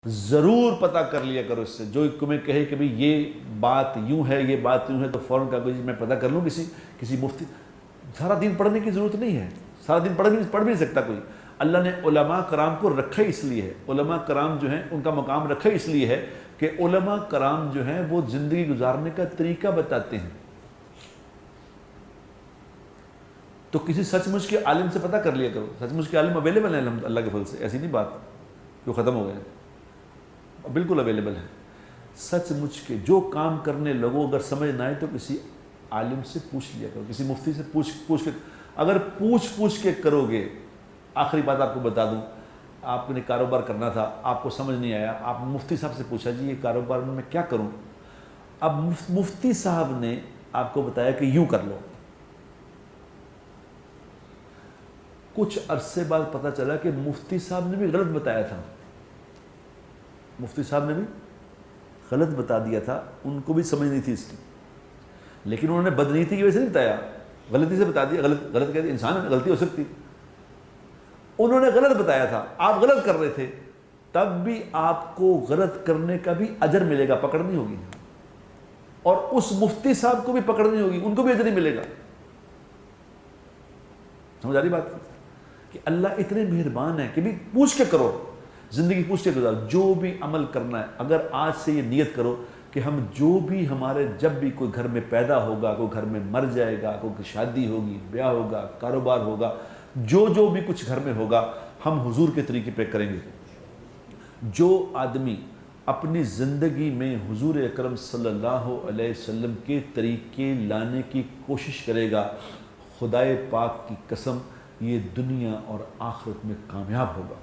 ضرور پتہ کر لیا کرو اس سے. جو تمہیں کہے کہ بھئی یہ بات یوں ہے، یہ بات یوں ہے، تو فوراً کہا کہ میں پتہ کر لوں کسی مفتی. سارا دین پڑھنے کی ضرورت نہیں ہے، سارا دین پڑھ بھی نہیں سکتا کوئی. اللہ نے علماء کرام کو رکھا اس لیے ہے، علماء کرام جو ہیں ان کا مقام رکھا اس لیے ہے کہ علماء کرام جو ہیں وہ زندگی گزارنے کا طریقہ بتاتے ہیں. تو کسی سچ مچ کے عالم سے پتہ کر لیا کرو. سچ مچ کے عالم اویلیبل ہیں اللہ کے فضل سے، ایسی نہیں بات کہ وہ ختم ہو گئے ہیں، بالکل اویلیبل ہے. سچ مچ کے جو کام کرنے لگو اگر سمجھ نہ آئے تو کسی عالم سے پوچھ لیا کرو، کسی مفتی سے پوچھ کے. اگر پوچھ کے کرو گے. آخری بات آپ کو بتا دوں، آپ نے کاروبار کرنا تھا، آپ کو سمجھ نہیں آیا، آپ مفتی صاحب سے پوچھا جی یہ کاروبار میں کیا کروں. اب مفتی صاحب نے آپ کو بتایا کہ یوں کر لو. کچھ عرصے بعد پتہ چلا کہ مفتی صاحب نے بھی غلط بتایا تھا، مفتی صاحب نے بھی غلط بتا دیا تھا، ان کو بھی سمجھ نہیں تھی اس کی، لیکن انہوں نے بدنیتی کی وجہ سے نہیں بتایا، غلطی سے بتا دیا. غلط کہتے انسان میں غلطی ہو سکتی. انہوں نے غلط بتایا تھا، آپ غلط کر رہے تھے، تب بھی آپ کو غلط کرنے کا بھی اجر ملے گا، پکڑ نہیں ہوگی. اور اس مفتی صاحب کو بھی پکڑ نہیں ہوگی، ان کو بھی اجر نہیں ملے گا. سمجھ آ رہی بات کہ اللہ اتنے مہربان ہے کہ بھی پوچھ کے کرو، زندگی پوچھ کے گزارو. جو بھی عمل کرنا ہے اگر آج سے یہ نیت کرو کہ ہم جو بھی ہمارے جب بھی کوئی گھر میں پیدا ہوگا، کوئی گھر میں مر جائے گا، کوئی شادی ہوگی، بیاہ ہوگا، کاروبار ہوگا، جو بھی کچھ گھر میں ہوگا ہم حضور کے طریقے پہ کریں گے. جو آدمی اپنی زندگی میں حضور اکرم صلی اللہ علیہ وسلم کے طریقے لانے کی کوشش کرے گا، خدائے پاک کی قسم یہ دنیا اور آخرت میں کامیاب ہوگا.